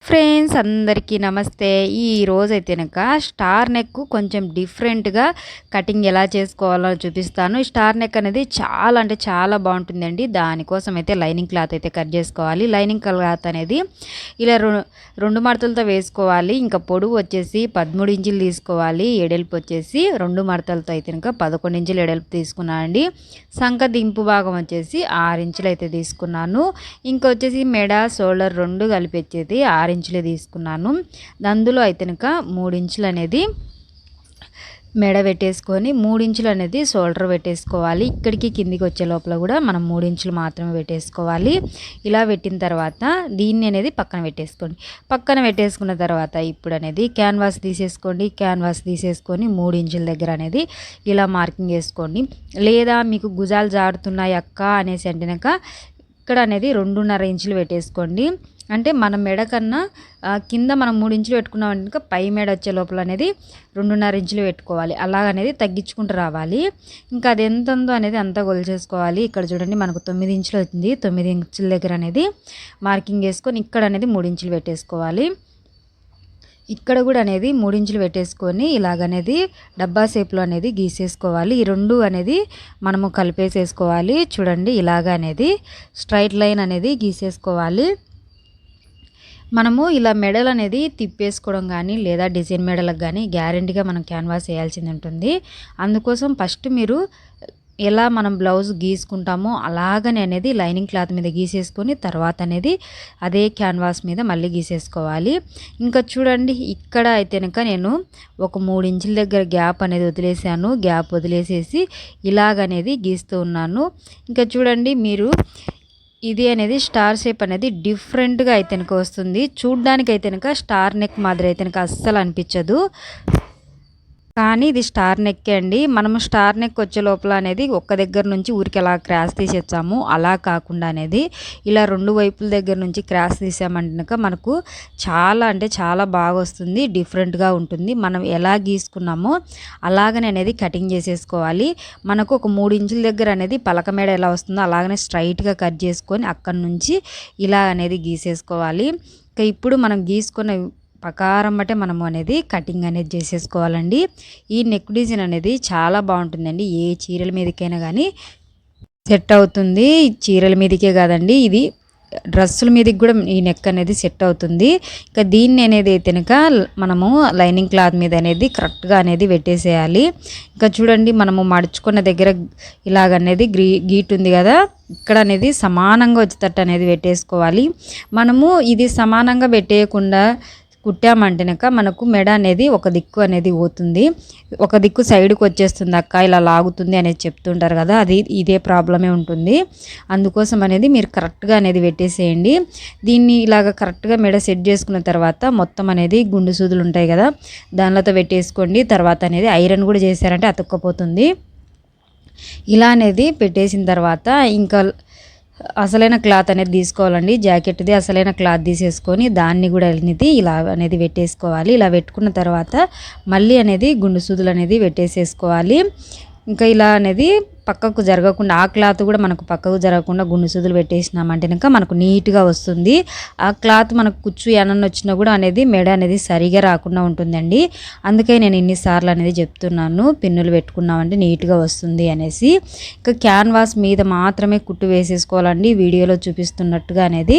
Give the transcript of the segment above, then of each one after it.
Friends అందరికీ నమస్తే. ఈ రోజైతే గనక స్టార్ నెక్ కొంచెం డిఫరెంట్‌గా కటింగ్ ఎలా చేసుకోవాలో చూపిస్తాను. ఈ స్టార్ నెక్ అనేది చాలా అంటే చాలా బాగుంటుందండి. దానికోసం అయితే లైనింగ్ క్లాత్ అయితే కట్ చేసుకోవాలి. లైనింగ్ క్లాత్ అనేది ఇలా రెండు మడతలతో వేసుకోవాలి. ఇంకా పొడవు వచ్చేసి 13 ఇంచులు తీసుకోవాలి. ఎడల్పు వచ్చేసి 2 మడతలతో అయితే కనుక 11 ఇంచులు ఎడల్పు తీసుకున్నానండి. సంక దింపు భాగం వచ్చేసి 6 ఇంచులు అయితే తీసుకున్నాను. ఇంకొచ్చేసి మెడ షోల్డర్ 2 కలిపి వచ్చేది 6 ఇంచులే తీసుకున్నాను. అందులో అయితే కనుక 3 ఇంచులు అనేది మెడ పెట్టేసుకొని 3 ఇంచులు అనేది షోల్డర్ పెట్టేసుకోవాలి. ఇక్కడికి కిందికి వచ్చే లోపల కూడా మనం 3 ఇంచులు మాత్రమే పెట్టేసుకోవాలి. ఇలా పెట్టిన తర్వాత దీన్ని అనేది పక్కన పెట్టేసుకోండి. పక్కన పెట్టేసుకున్న తర్వాత ఇప్పుడు అనేది క్యాన్వాస్ తీసేసుకోండి. క్యాన్వాస్ తీసేసుకొని 3 ఇంచుల దగ్గర అనేది ఇలా మార్కింగ్ వేసుకోండి. లేదా మీకు భుజాలు జారుతున్నాయి అక్క అనేసి అంటేనక ఇక్కడ అనేది 2.5 ఇంచులు పెట్టేసుకోండి. అంటే మన మెడ కన్నా కింద మనం 3 ఇంచులు పెట్టుకున్నాం అంటే పై మెడ వచ్చే లోపల అనేది 2.5 ఇంచులు పెట్టుకోవాలి. అలాగనేది తగ్గించుకుంటూ రావాలి. ఇంకా అది ఎంత ఉందో అనేది అంతా కొలిచేసుకోవాలి. ఇక్కడ చూడండి మనకు 9 ఇంచులు అవుతుంది. 9 ఇంచుల దగ్గర అనేది మార్కింగ్ వేసుకొని ఇక్కడ అనేది 3 ఇంచులు పెట్టేసుకోవాలి. ఇక్కడ కూడా అనేది 3 ఇంచులు పెట్టేసుకొని ఇలాగనేది డబ్బా షేప్లో అనేది గీసేసుకోవాలి. ఈ రెండు అనేది మనము కలిపేసేసుకోవాలి. చూడండి ఇలాగ అనేది స్ట్రైట్ లైన్ అనేది గీసేసుకోవాలి. మనము ఇలా మెడల్ అనేది తిప్పేసుకోవడం కానీ లేదా డిజైన్ మెడలకు కానీ గ్యారెంటీగా మనం క్యాన్వాస్ వేయాల్సింది ఉంటుంది. అందుకోసం ఫస్ట్ మీరు ఎలా మనం బ్లౌజ్ గీసుకుంటామో అలాగనే అనేది లైనింగ్ క్లాత్ మీద గీసేసుకొని తర్వాత అనేది అదే క్యాన్వాస్ మీద మళ్ళీ గీసేసుకోవాలి. ఇంకా చూడండి ఇక్కడ అయితే కనుక నేను ఒక 3 ఇంచుల దగ్గర గ్యాప్ అనేది వదిలేసాను. గ్యాప్ వదిలేసేసి ఇలాగనేది గీస్తూ ఉన్నాను. ఇంకా చూడండి మీరు ఇది అనేది స్టార్ షేప్ అనేది డిఫరెంట్గా అయితే కనుక వస్తుంది. చూడ్డానికి అయితే కనుక స్టార్ నెక్ మాదిరి అయితే కనుక అస్సలు అనిపించదు. కానీ ఇది స్టార్ నెక్ అండి. మనము స్టార్ నెక్ వచ్చే లోపల అనేది ఒక్క దగ్గర నుంచి ఊరికి అలా క్రాస్ తీసేస్తాము. అలా కాకుండా అనేది ఇలా 2 వైపుల దగ్గర నుంచి క్రాస్ తీసామంటే మనకు చాలా అంటే చాలా బాగా వస్తుంది. డిఫరెంట్గా ఉంటుంది. మనం ఎలా గీసుకున్నామో అలాగనే అనేది కటింగ్ చేసేసుకోవాలి. మనకు ఒక 3 ఇంచుల దగ్గర అనేది పలక మేడ ఎలా వస్తుందో అలాగనే స్ట్రైట్గా కట్ చేసుకొని అక్కడి నుంచి ఇలా అనేది గీసేసుకోవాలి. ఇంకా ఇప్పుడు మనం గీసుకున్న ప్రకారం బట్టే మనము అనేది కటింగ్ అనేది చేసేసుకోవాలండి. ఈ నెక్ డిజైన్ అనేది చాలా బాగుంటుందండి. ఏ చీరల మీదకైనా కానీ సెట్ అవుతుంది. చీరల మీదకే కాదండి, ఇది డ్రెస్సుల మీదకి కూడా ఈ నెక్ అనేది సెట్ అవుతుంది. ఇంకా దీన్ని అనేది కనుక మనము లైనింగ్ క్లాత్ మీద అనేది కరెక్ట్గా అనేది పెట్టేసేయాలి. ఇంకా చూడండి మనము మడుచుకున్న దగ్గర ఇలాగనేది గీటు ఉంది కదా, ఇక్కడ అనేది సమానంగా వచ్చేటట్టు అనేది పెట్టేసుకోవాలి. మనము ఇది సమానంగా పెట్టేయకుండా కుట్టామంటేనక మనకు మెడ అనేది ఒక దిక్కు అనేది పోతుంది, ఒక దిక్కు సైడ్కి వచ్చేస్తుంది అక్క ఇలా లాగుతుంది అనేది చెప్తుంటారు కదా, అది ఇదే ప్రాబ్లమే ఉంటుంది. అందుకోసం అనేది మీరు కరెక్ట్గా అనేది పెట్టేసేయండి. దీన్ని ఇలాగ కరెక్ట్గా మెడ సెట్ చేసుకున్న తర్వాత మొత్తం అనేది గుండు సూదులు ఉంటాయి కదా దానితో పెట్టేసుకోండి. తర్వాత అనేది ఐరన్ కూడా చేశారంటే అతుక్కపోతుంది. ఇలా అనేది పెట్టేసిన తర్వాత ఇంకా అసలైన క్లాత్ అనేది తీసుకోవాలండి. జాకెట్ది అసలైన క్లాత్ తీసేసుకొని దాన్ని కూడా అనేది ఇలా అనేది పెట్టేసుకోవాలి. ఇలా పెట్టుకున్న తర్వాత మళ్ళీ అనేది గుండు సూదులు అనేది పెట్టేసేసుకోవాలి. ఇంకా ఇలా అనేది పక్కకు జరగకుండా ఆ క్లాత్ కూడా మనకు పక్కకు జరగకుండా గుండు సూదులు పెట్టేసినామంటే కనుక మనకు నీట్గా వస్తుంది. ఆ క్లాత్ మనకు కుచ్చు ఏమన్నా వచ్చినా కూడా అనేది మెడ అనేది సరిగా రాకుండా ఉంటుందండి. అందుకే నేను ఇన్నిసార్లు అనేది చెప్తున్నాను, పిన్నులు పెట్టుకున్నామంటే నీట్గా వస్తుంది అనేసి. ఇంకా క్యాన్వాస్ మీద మాత్రమే కుట్టు వేసేసుకోవాలండి. వీడియోలో చూపిస్తున్నట్టుగా అనేది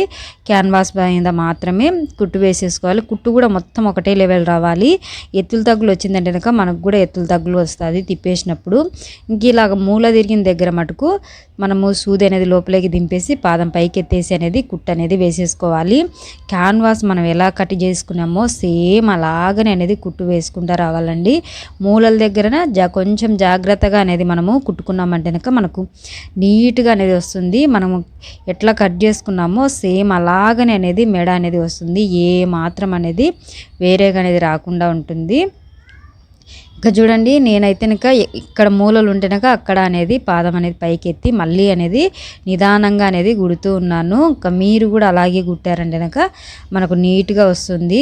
క్యాన్వాస్ మీద మాత్రమే కుట్టు వేసేసుకోవాలి. కుట్టు కూడా మొత్తం ఒకటే లెవెల్ రావాలి. ఎత్తులు తగ్గులు వచ్చిందంటే కనుక మనకు కూడా ఎత్తులు తగ్గులు వస్తుంది తిప్పేసినప్పుడు. ఇంక ఇలాగ మూల తిరిగిన దగ్గర మటుకు మనము సూది అనేది లోపలికి దింపేసి పాదం పైకి ఎత్తేసి అనేది కుట్టు అనేది వేసేసుకోవాలి. క్యాన్వాస్ మనం ఎలా కట్ చేసుకున్నామో సేమ్ అలాగనే అనేది కుట్టు వేసుకుంటూ రావాలండి. మూలల దగ్గర కొంచెం జాగ్రత్తగా అనేది మనము కుట్టుకున్నామంటే కనుక మనకు నీట్గా అనేది వస్తుంది. మనము ఎట్లా కట్ చేసుకున్నామో సేమ్ అలాగనే అనేది మెడ అనేది వస్తుంది. ఏ మాత్రం అనేది వేరేగా అనేది రాకుండా ఉంటుంది. ఇంకా చూడండి నేనైతే కనుక ఇక్కడ మూలలు ఉంటేనక అక్కడ అనేది పాదం అనేది పైకి ఎత్తి మళ్ళీ అనేది నిదానంగా అనేది కుడుతూ ఉన్నాను. ఇంకా మీరు కూడా అలాగే కుట్టారంటే కనుక మనకు నీట్గా వస్తుంది.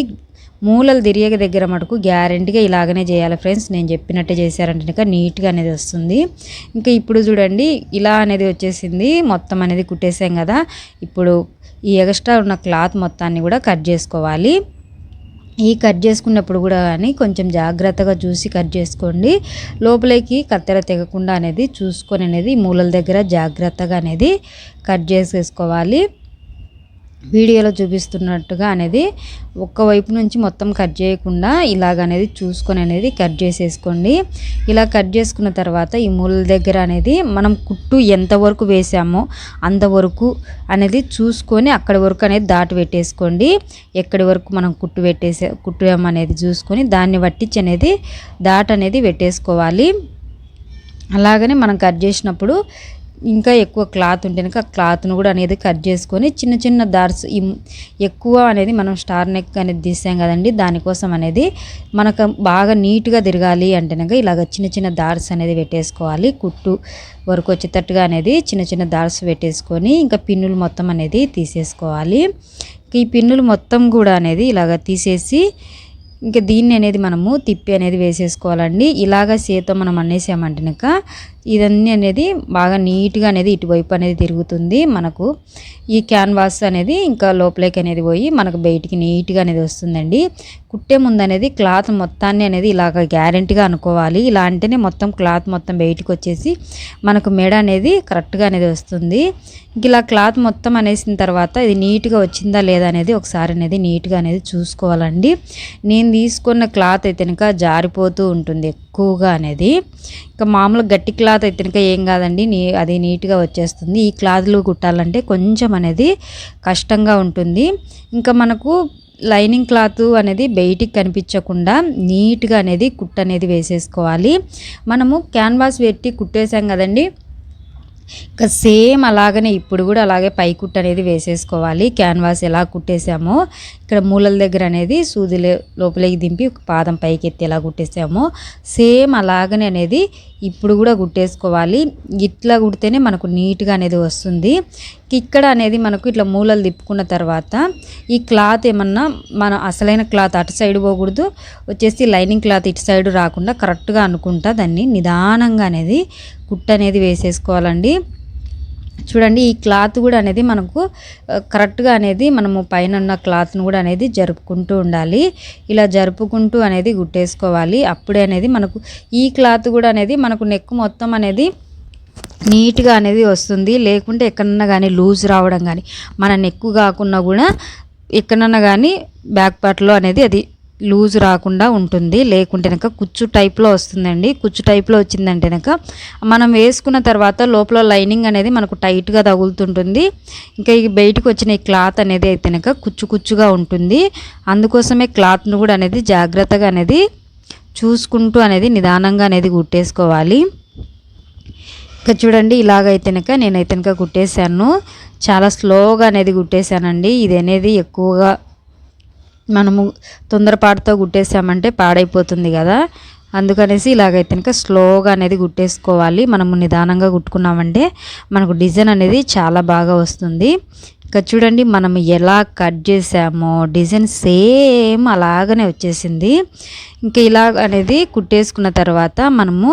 మూలలు తిరిగే దగ్గర మటుకు గ్యారెంటీగా ఇలాగనే చేయాలి ఫ్రెండ్స్. నేను చెప్పినట్టే చేశారంటే ఇంకా నీట్గా అనేది వస్తుంది. ఇంకా ఇప్పుడు చూడండి ఇలా అనేది వచ్చేసింది. మొత్తం అనేది కుట్టేసాం కదా. ఇప్పుడు ఈ ఎక్స్ట్రా ఉన్న క్లాత్ మొత్తాన్ని కూడా కట్ చేసుకోవాలి. ఈ కట్ చేసుకున్నప్పుడు కూడా కానీ కొంచెం జాగ్రత్తగా చూసి కట్ చేసుకోండి. లోపలికి కత్తెర తెగకుండా అనేది చూసుకొని అనేది మూలల దగ్గర జాగ్రత్తగా అనేది కట్ చేసేసుకోవాలి. వీడియోలో చూపిస్తున్నట్టుగా అనేది ఒక్క వైపు నుంచి మొత్తం కట్ చేయకుండా ఇలాగ అనేది చూసుకొని అనేది కట్ చేసేసుకోండి. ఇలా కట్ చేసుకున్న తర్వాత ఈ మూలల దగ్గర అనేది మనం కుట్టు ఎంతవరకు వేసామో అంతవరకు అనేది చూసుకొని అక్కడి వరకు అనేది దాటి పెట్టేసుకోండి. ఎక్కడి వరకు మనం కుట్టామనేది చూసుకొని దాన్ని పట్టించి అనేది దాటి అనేది పెట్టేసుకోవాలి. అలాగనే మనం కట్ చేసినప్పుడు ఇంకా ఎక్కువ క్లాత్ ఉంటే కనుక క్లాత్ను కూడా అనేది కట్ చేసుకొని చిన్న చిన్న డాట్స్ ఎక్కువ అనేది మనం స్టార్ నెక్ అనేది తీసాం కదండి. దానికోసం అనేది మనకు బాగా నీట్గా తిరగాలి అంటే కనుక ఇలాగ చిన్న చిన్న డాట్స్ అనేది పెట్టేసుకోవాలి. కుట్టు వరకు వచ్చేటట్టుగా అనేది చిన్న చిన్న డాట్స్ పెట్టేసుకొని ఇంకా పిన్నులు మొత్తం అనేది తీసేసుకోవాలి. ఈ పిన్నులు మొత్తం కూడా అనేది ఇలాగ తీసేసి ఇంకా దీన్ని అనేది మనము తిప్పి అనేది వేసేసుకోవాలండి. ఇలాగ చేతితో మనం అనేసామంటే కనుక ఇదన్నీ అనేది బాగా నీట్గా అనేది ఇటువైపు అనేది తిరుగుతుంది. మనకు ఈ క్యాన్వాస్ అనేది ఇంకా లోపలికి అనేది పోయి మనకు బయటికి నీట్గా అనేది వస్తుందండి. కుట్టే ముందు అనేది క్లాత్ మొత్తాన్ని అనేది ఇలాగ గ్యారెంటీగా అనుకోవాలి. ఇలా అంటేనే మొత్తం క్లాత్ మొత్తం బయటికి వచ్చేసి మనకు మెడ అనేది కరెక్ట్గా అనేది వస్తుంది. ఇలా క్లాత్ మొత్తం అనేసిన తర్వాత ఇది నీట్గా వచ్చిందా లేదా అనేది ఒకసారి అనేది నీట్గా అనేది చూసుకోవాలండి. నేను తీసుకున్న క్లాత్ అయితే కనుక జారిపోతూ ఉంటుంది ఎక్కువగా అనేది. ఇంకా మామూలుగా గట్టి క్లాత్ అయితే కనుక ఏం కాదండి, అది నీట్గా వచ్చేస్తుంది. ఈ క్లాత్లు కుట్టాలంటే కొంచెం అనేది కష్టంగా ఉంటుంది. ఇంకా మనకు లైనింగ్ క్లాత్ అనేది బయటికి కనిపించకుండా నీట్గా అనేది కుట్టు అనేది వేసేసుకోవాలి. మనము క్యాన్వాస్ పెట్టి కుట్టేసాం కదండి, ఇంకా సేమ్ అలాగనే ఇప్పుడు కూడా అలాగే పై కుట్టు అనేది వేసేసుకోవాలి. క్యాన్వాస్ ఎలా కుట్టేసామో ఇక్కడ మూలల దగ్గర అనేది సూది లోపలికి దింపి పాదం పైకి ఎత్తి ఎలా కుట్టేసామో సేమ్ అలాగనే అనేది ఇప్పుడు కూడా కుట్టేసుకోవాలి. ఇట్లా కుడితేనే మనకు నీట్గా అనేది వస్తుంది. ఇక్కడ అనేది మనకు ఇట్లా మూలలు తిప్పుకున్న తర్వాత ఈ క్లాత్ ఏమన్నా మన అసలైన క్లాత్ అటు సైడ్ పోకూడదు, వచ్చేసి లైనింగ్ క్లాత్ ఇటు సైడ్ రాకుండా కరెక్ట్గా అనుకుంటా దాన్ని నిదానంగా అనేది కుట్టు అనేది వేసేసుకోవాలండి. చూడండి ఈ క్లాత్ కూడా అనేది మనకు కరెక్ట్గా అనేది మనము పైన ఉన్న క్లాత్ను కూడా అనేది జరుపుకుంటూ ఉండాలి. ఇలా జరుపుకుంటూ అనేది కుట్టేసుకోవాలి. అప్పుడే అనేది మనకు ఈ క్లాత్ కూడా అనేది మనకు నెక్ మొత్తం అనేది నీట్గా అనేది వస్తుంది. లేకుంటే ఎక్కడన్నా కానీ లూజ్ రావడం కానీ మన నెక్ కాకుండా కూడా ఎక్కడన్నా కానీ బ్యాక్ పార్ట్లో అనేది అది లూజ్ రాకుండా ఉంటుంది. లేకుంటే కనుక కుచ్చు టైప్లో వస్తుందండి. కుచ్చు టైప్లో వచ్చిందంటే కనుక మనం వేసుకున్న తర్వాత లోపల లైనింగ్ అనేది మనకు టైట్గా తగులుతుంటుంది. ఇంకా ఈ బయటకు వచ్చిన ఈ క్లాత్ అనేది అయితే కనుక కుచ్చు కుచ్చుగా ఉంటుంది. అందుకోసమే క్లాత్ను కూడా అనేది జాగ్రత్తగా అనేది చూసుకుంటూ అనేది నిదానంగా అనేది కుట్టేసుకోవాలి. ఇంకా చూడండి ఇలాగైతే కనుక నేనైతే కనుక కుట్టేశాను. చాలా స్లోగా అనేది కుట్టేశానండి. ఇది అనేది ఎక్కువగా మనము తొందరపాటుతో కుట్టేసామంటే పాడైపోతుంది కదా. అందుకనేసి ఇలాగైతే కనుక స్లోగా అనేది కుట్టేసుకోవాలి. మనము నిదానంగా కుట్టుకున్నామంటే మనకు డిజైన్ అనేది చాలా బాగా వస్తుంది. ఇంకా చూడండి మనం ఎలా కట్ చేసామో డిజైన్ సేమ్ అలాగనే వచ్చేసింది. ఇంకా ఇలా అనేది కుట్టేసుకున్న తర్వాత మనము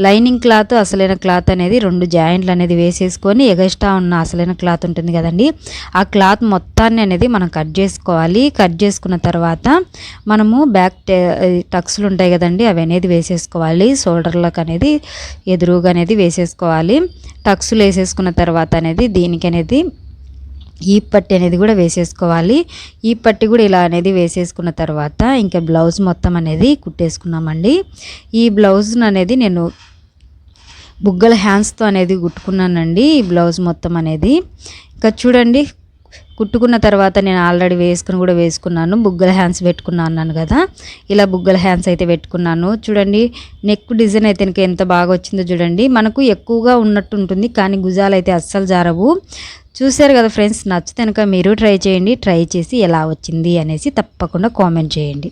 లైనింగ్ క్లాత్ అసలైన క్లాత్ అనేది 2 జాయింట్లు అనేది వేసేసుకొని ఎగస్ట్రా ఉన్న అసలైన క్లాత్ ఉంటుంది కదండి, ఆ క్లాత్ మొత్తాన్ని అనేది మనం కట్ చేసుకోవాలి. కట్ చేసుకున్న తర్వాత మనము బ్యాక్ టక్స్లు ఉంటాయి కదండి, అవి అనేది వేసేసుకోవాలి. షోల్డర్లకు అనేది ఎదురుగా అనేది వేసేసుకోవాలి. టక్స్లు వేసేసుకున్న తర్వాత అనేది దీనికి అనేది ఈ పట్టి అనేది కూడా వేసేసుకోవాలి. ఈ పట్టి కూడా ఇలా అనేది వేసేసుకున్న తర్వాత ఇంకా బ్లౌజ్ మొత్తం అనేది కుట్టేసుకున్నామండి. ఈ బ్లౌజ్ అనేది నేను బుగ్గల హ్యాండ్స్తో అనేది కుట్టుకున్నానండి. ఈ బ్లౌజ్ మొత్తం అనేది ఇంకా చూడండి కుట్టుకున్న తర్వాత నేను ఆల్రెడీ వేసుకున్నాను. బుగ్గల హ్యాండ్స్ పెట్టుకున్నాను అన్నాను కదా, ఇలా బుగ్గల హ్యాండ్స్ అయితే పెట్టుకున్నాను. చూడండి నెక్ డిజైన్ అయితే ఇంకా ఎంత బాగా వచ్చిందో చూడండి. మనకు ఎక్కువగా ఉన్నట్టు ఉంటుంది కానీ భుజాలు అయితే అస్సలు జారవు. చూశారు కదా ఫ్రెండ్స్, నచ్చితే కనుక మీరు ట్రై చేయండి. ట్రై చేసి ఎలా వచ్చింది అనేసి తప్పకుండా కామెంట్ చేయండి.